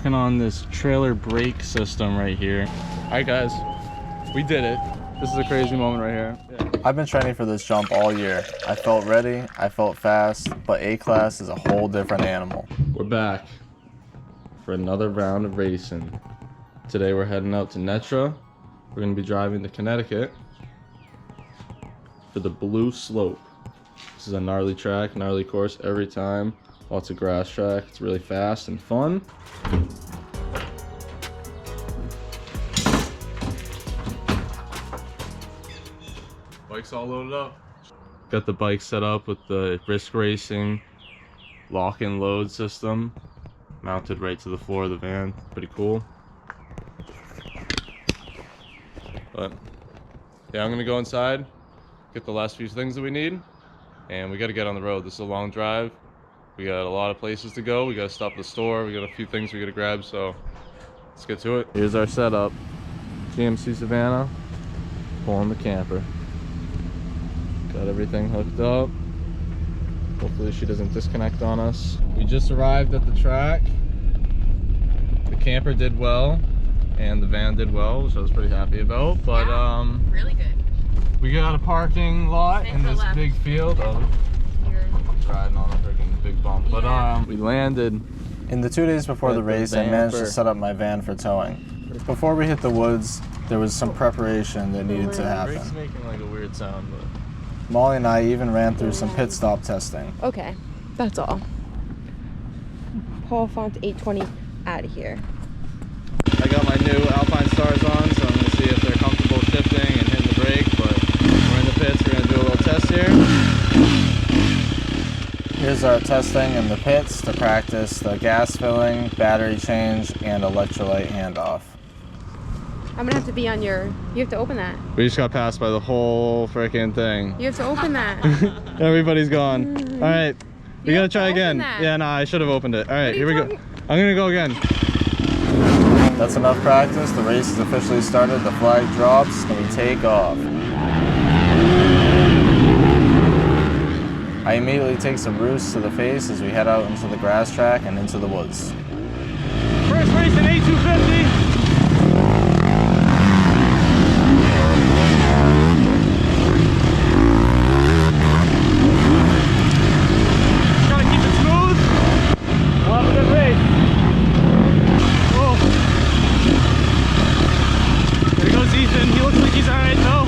working on this trailer brake system right here. All right, guys, we did it. This is a crazy moment right here. Yeah. I've been training for this jump all year. I felt ready, I felt fast, but A-Class is a whole different animal. We're back for another round of racing. Today we're heading out to NETRA. We're gonna be driving to Connecticut for the Blue Slope. This is a gnarly track, gnarly course every time. Lots of grass track. It's really fast and fun. Bike's all loaded up. Got the bike set up with the Risk Racing lock and load system mounted right to the floor of the van. Pretty cool. But yeah, I'm gonna go inside, get the last few things that we need, and we gotta get on the road. This is a long drive. We got a lot of places to go. We gotta stop at the store. We got a few things we gotta grab, so let's get to it. Here's our setup. GMC Savannah, pulling the camper. Got everything hooked up. Hopefully she doesn't disconnect on us. We just arrived at the track. The camper did well, and the van did well, which I was pretty happy about. But yeah, really good. We got a parking lot in this big field. Oh, he's riding on a freaking big bump. But we landed. In the 2 days before the race, I managed to set up my van for towing. Before we hit the woods, there was some preparation that needed to happen. Brake's making like a weird sound, but Molly and I even ran through some pit stop testing. Okay, that's all. Paul Font 820 out of here. I got my new Alpine Stars on, so I'm going to see if they're comfortable shifting and hitting the brake, but we're in the pits. We're going to do a little test here. Here's our testing in the pits to practice the gas filling, battery change, and electrolyte handoff. I'm gonna have to be on your, you have to open that. We just got passed by the whole freaking thing. You have to open that. Everybody's gone. All right, we gotta try again. Yeah, no, I should have opened it. All right, here we go. I'm gonna go again. That's enough practice. The race is officially started. The flag drops and we take off. I immediately take some roosts to the face as we head out into the grass track and into the woods. First race in A250. Gotta keep it smooth. We'll have a good race. Oh. There goes Ethan. He looks like he's alright though.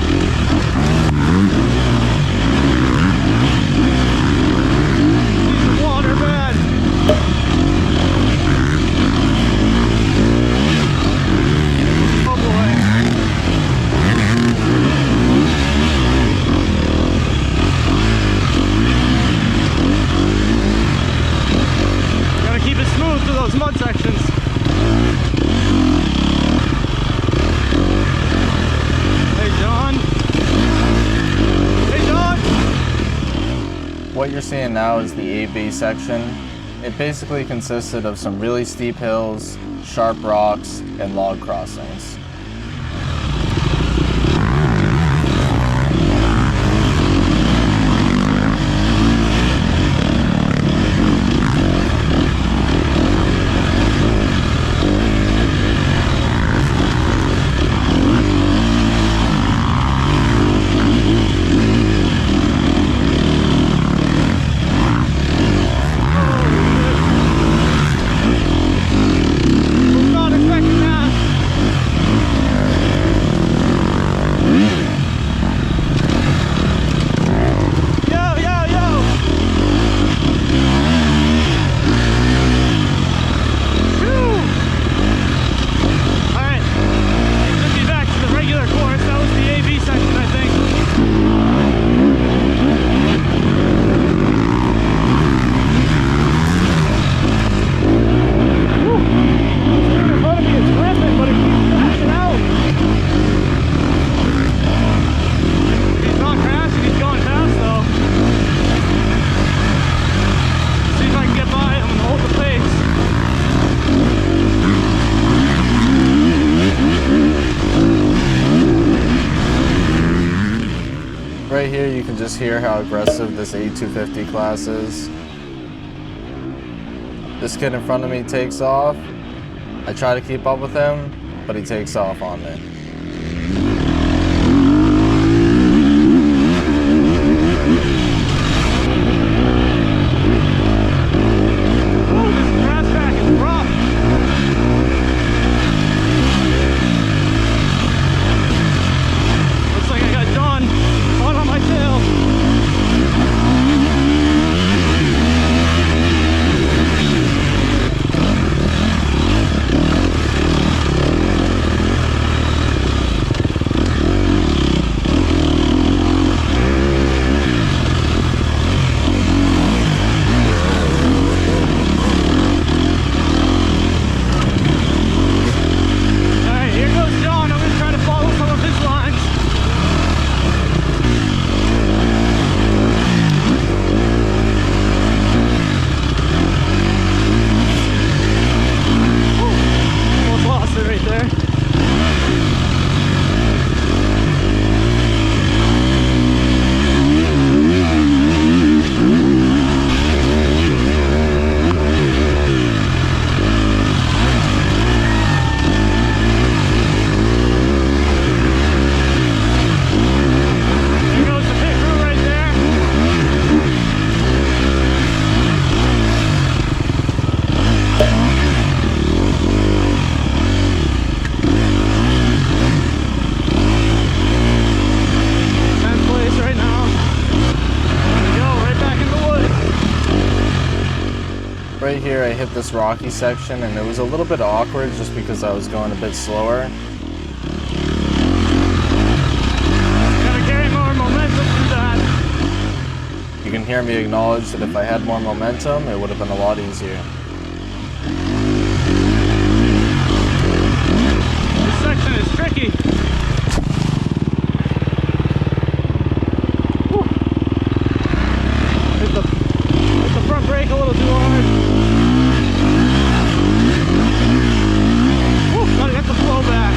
Mud sections. Hey John. Hey John. What you're seeing now is the A-B section. It basically consisted of some really steep hills, sharp rocks, and log crossings. Right here you can just hear how aggressive this A250 class is. This kid in front of me takes off, I try to keep up with him, but he takes off on me. Right here I hit this rocky section and it was a little bit awkward just because I was going a bit slower. Gotta carry more momentum through that. You can hear me acknowledge that if I had more momentum, it would have been a lot easier. This section is tricky. Hit the front brake a little too hard. Gotta get the flow back.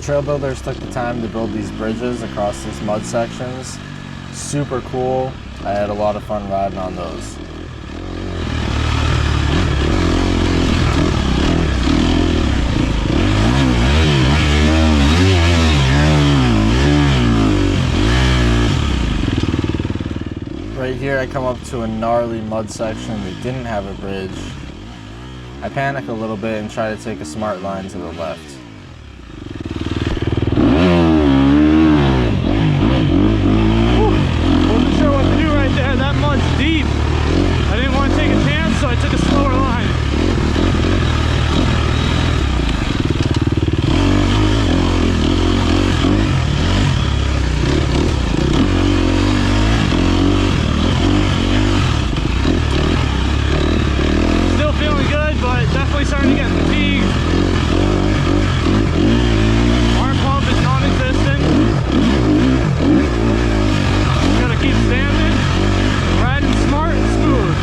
Trail builders took the time to build these bridges across these mud sections. Super cool. I had a lot of fun riding on those. Right here I come up to a gnarly mud section that didn't have a bridge. I panic a little bit and try to take a smart line to the left. That mud's deep. I didn't want to take a chance, so I took a slower line. Still feeling good, but definitely starting to get fatigued. Arm pump is non-existent. Gotta keep standing. Riding smart and smooth.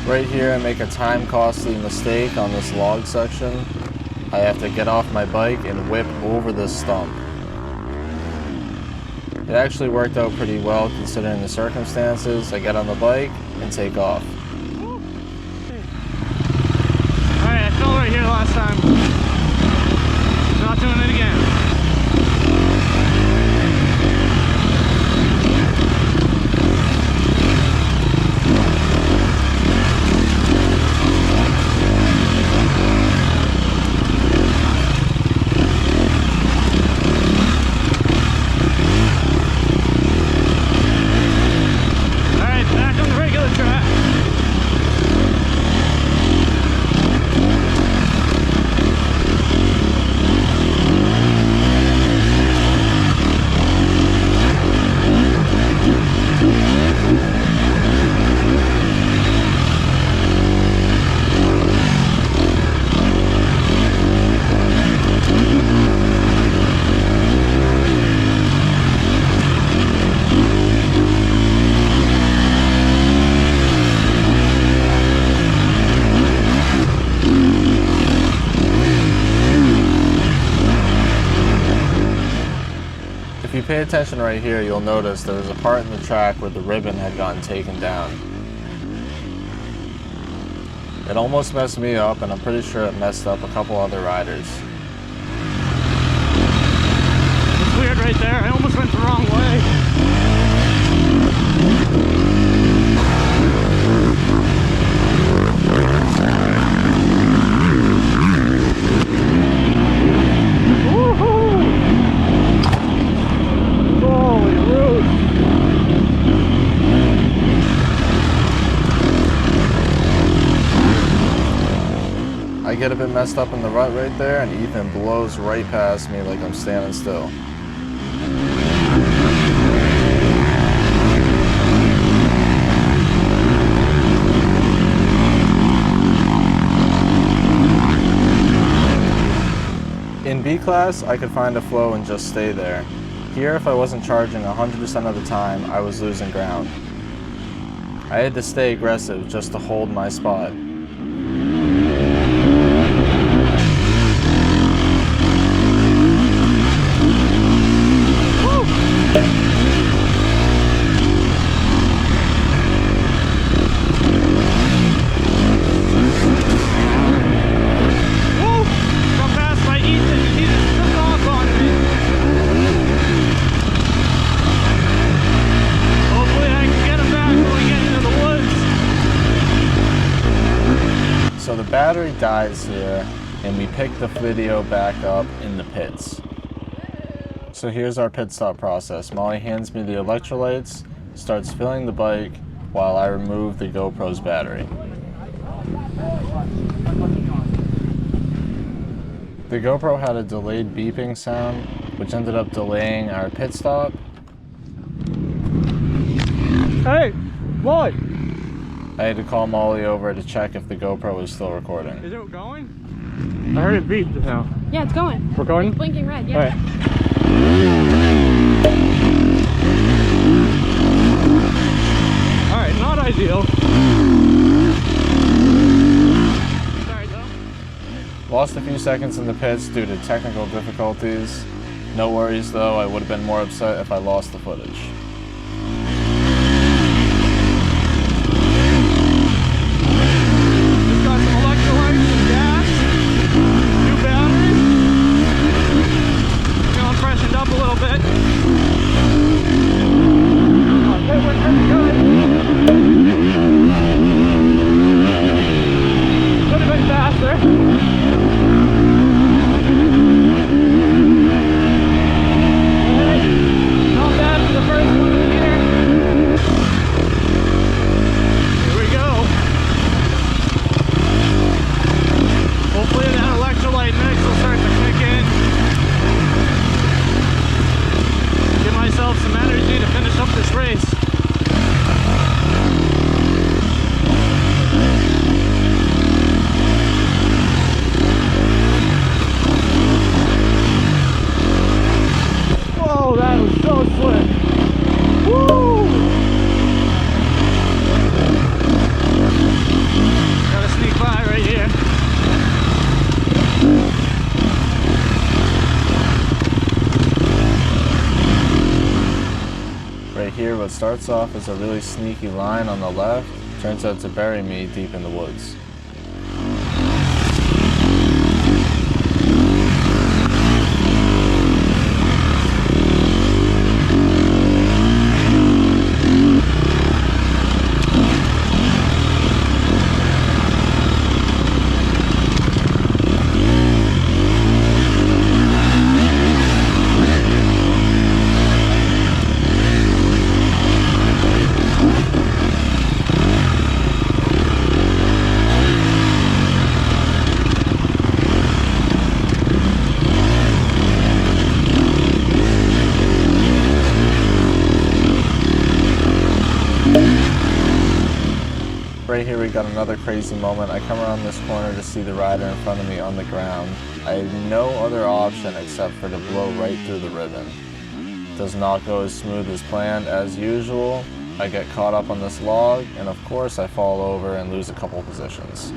Right here I make a time-costly mistake on this log section. I have to get off my bike and whip over this stump. It actually worked out pretty well considering the circumstances. I get on the bike and take off. Alright, I fell right here last time. Not doing it again. you pay attention right here, you'll notice there was a part in the track where the ribbon had gotten taken down. It almost messed me up, and I'm pretty sure it messed up a couple other riders. It's weird right there. I almost went the wrong way. I get a bit messed up in the rut right there, and Ethan blows right past me like I'm standing still. In B class, I could find a flow and just stay there. Here, if I wasn't charging 100% of the time, I was losing ground. I had to stay aggressive just to hold my spot. So the battery dies here, and we pick the video back up in the pits. So here's our pit stop process. Molly hands me the electrolytes, starts filling the bike while I remove the GoPro's battery. The GoPro had a delayed beeping sound, which ended up delaying our pit stop. Hey, what? I had to call Molly over to check if the GoPro was still recording. Is it going? I heard it beep just now. Yeah, it's going. We're going? It's blinking red, yeah. All right. All right, not ideal. Sorry, though. Lost a few seconds in the pits due to technical difficulties. No worries though, I would have been more upset if I lost the footage. Here, what starts off as a really sneaky line on the left turns out to bury me deep in the woods. Right here we got another crazy moment. I come around this corner to see the rider in front of me on the ground. I had no other option except for to blow right through the ribbon. Does not go as smooth as planned as usual. I get caught up on this log, and of course I fall over and lose a couple positions.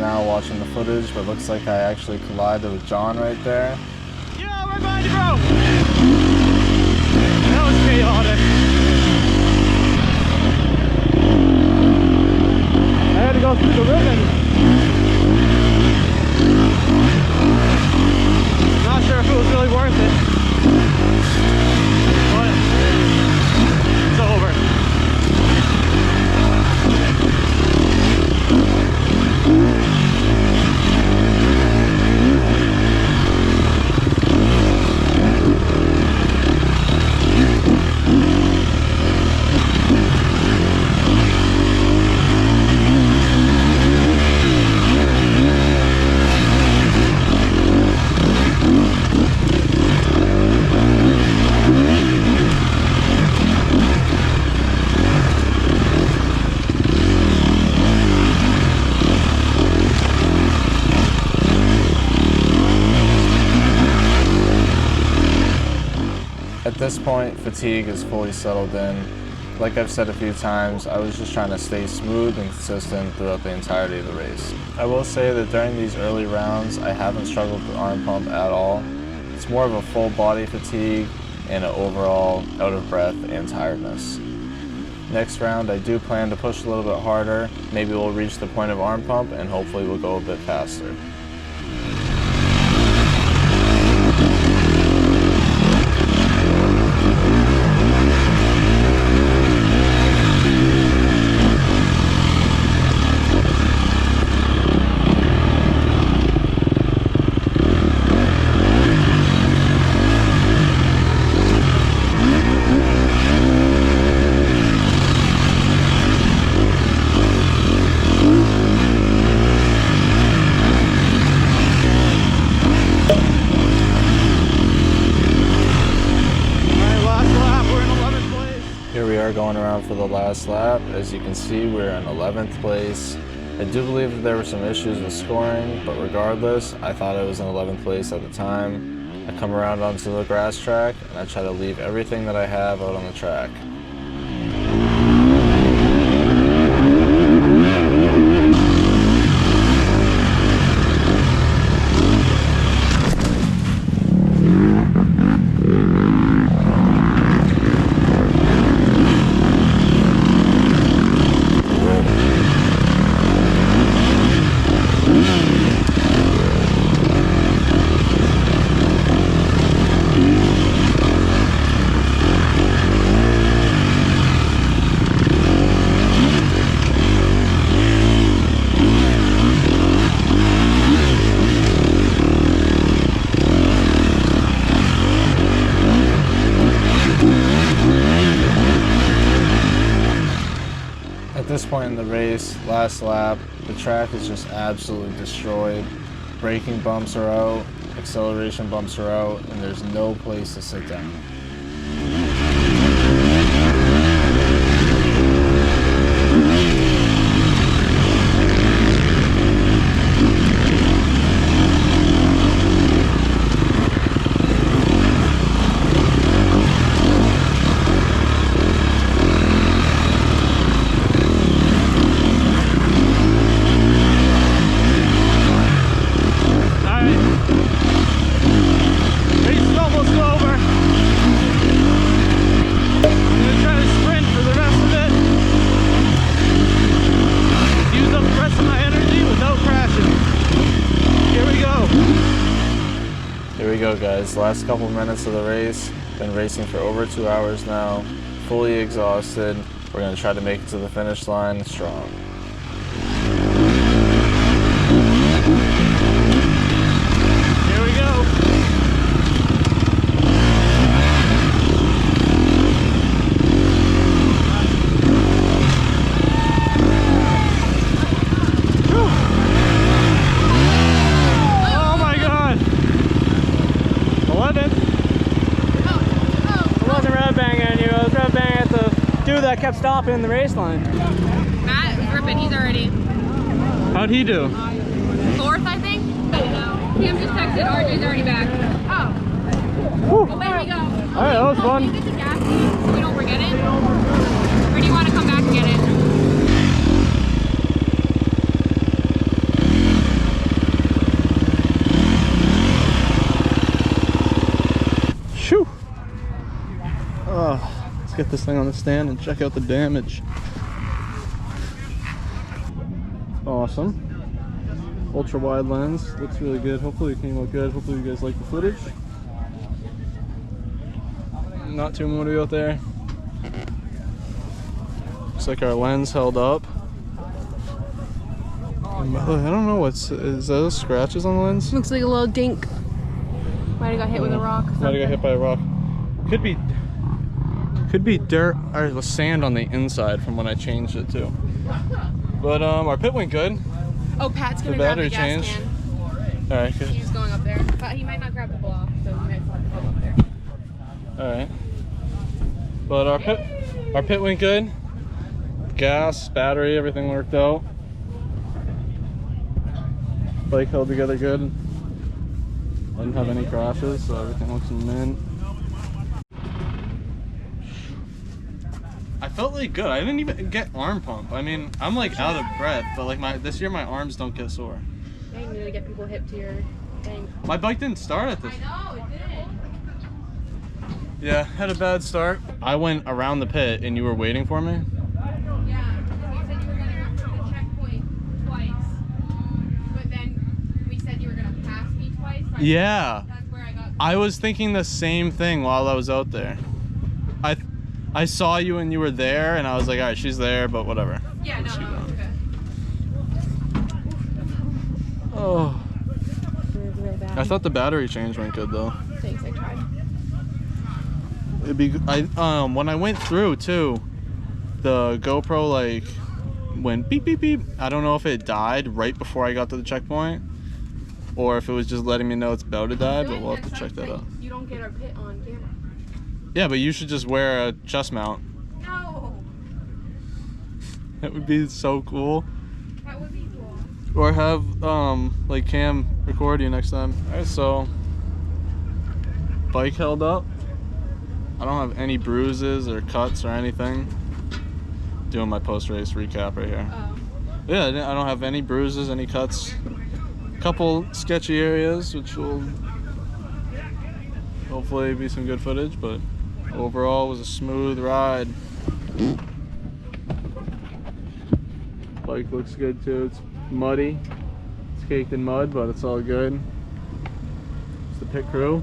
now watching the footage, but looks like I actually collided with John right there. Yeah, right behind you, bro. That was chaotic. I had to go through the ribbon. Not sure if it was really worth it, but it's over. At this point, fatigue is fully settled in. Like I've said a few times, I was just trying to stay smooth and consistent throughout the entirety of the race. I will say that during these early rounds, I haven't struggled with arm pump at all. It's more of a full body fatigue and an overall out of breath and tiredness. Next round, I do plan to push a little bit harder. Maybe we'll reach the point of arm pump and hopefully we'll go a bit faster. Going around for the last lap. As you can see, we're in 11th place. I do believe that there were some issues with scoring, but regardless, I thought I was in 11th place at the time. I come around onto the grass track and I try to leave everything that I have out on the track. At this point in the race, last lap, the track is just absolutely destroyed. Braking bumps are out, acceleration bumps are out, and there's no place to sit down. Guys, last couple minutes of the race, been racing for over 2 hours now, fully exhausted. We're going to try to make it to the finish line strong. Here we go. That kept stopping in the race line. Matt is ripping, he's already. How'd he do? 4th, I think. Cam just texted, RJ's already back. Oh. Whew. Away we go. Alright, that was fun. Can you get the gas so we don't forget it? Or do you want to come back and get it? Let's get this thing on the stand and check out the damage. Awesome. Ultra wide lens, looks really good. Hopefully it came out good. Hopefully you guys like the footage. Not too moody out there. Looks like our lens held up. I don't know is those scratches on the lens? Looks like a little dink. Might have got hit with a rock. Might have got hit by a rock. Could be dirt or sand on the inside from when I changed it too. But our pit went good. Oh, Pat's gonna The grab the battery gas changed. can. Alright, good. He's going up there. But he might not grab the block, so he might go up there. Alright. But our pit went good. Gas, battery, everything worked out. Bike held together good. I didn't have any crashes, so everything looks mint. I felt like good. I didn't even get arm pump. I mean, I'm like out of breath, but like this year my arms don't get sore. Yeah, you need to get people hip to your thing. My bike didn't start at this. I know, it did. Yeah, had a bad start. I went around the pit and you were waiting for me. Yeah, because you said you were gonna go to the checkpoint twice, but then we said you were gonna pass me twice. So Yeah. that's where I got. I was thinking the same thing while I was out there. I saw you and you were there and I was like, all right, she's there, but whatever. Yeah, no, Let's keep no, going. it's okay. Oh, It was really bad. I thought the battery change went good though. Thanks, I tried. It'd be when I went through too, the GoPro like went beep beep beep. I don't know if it died right before I got to the checkpoint or if it was just letting me know it's about to die, but we'll have to check that out. You don't get our pit on camera. Yeah, but you should just wear a chest mount. No, That would be so cool. that would be cool. Or have like Cam record you next time. Alright, so bike held up. I don't have any bruises or cuts or anything. Doing my post-race recap right here. Oh. Yeah, I don't have any bruises, any cuts. Couple sketchy areas, which will hopefully be some good footage, but overall it was a smooth ride. Bike looks good too. It's muddy. It's caked in mud, but it's all good. It's the pit crew.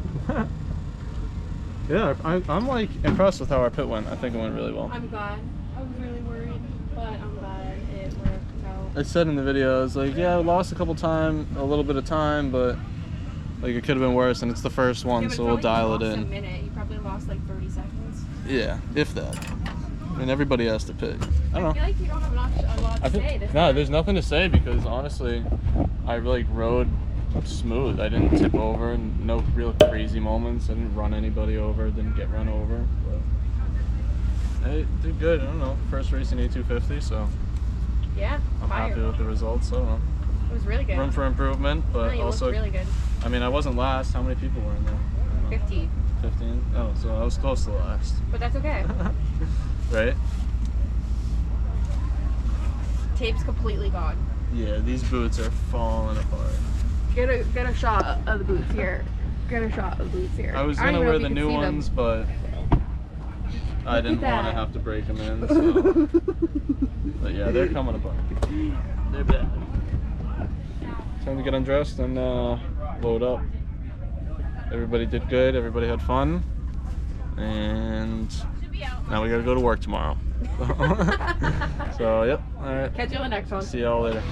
Yeah, I'm like impressed with how our pit went. I think it went really well. I'm glad. I was really worried, but I'm glad it worked out. I said in the video, I was like, yeah, I lost a little bit of time, but like it could have been worse, and it's the first one, Yeah, but so we'll dial it A in. minute. You probably lost like 30 seconds. Yeah, if that. I mean, everybody has to pick. I I don't feel know. like you don't have a lot to say. This No, time. there's nothing to say because honestly, I like rode smooth. I didn't tip over, and no real crazy moments. I didn't run anybody over. Didn't get run over. But I did good. I don't know. First race in A250, so Yeah, I'm fire. happy with the results. I don't know. It was really good. Room for improvement, No, but you also, looked really good. I mean, I wasn't last. How many people were in there? I don't know. 50. 15? Oh, so I was close to last. But that's okay. Right? Tape's completely gone. Yeah, these boots are falling apart. Get a shot of the boots here. Get a shot of the boots here. I was don't gonna even know wear if the you can new see them. ones, but I didn't want to that. have to break them in. So. But yeah, they're coming apart. They're bad. Time to get undressed and load up. Everybody did good. Everybody had fun, and now we gotta go to work tomorrow. So yep. All right. Catch you on the next one. See y'all later.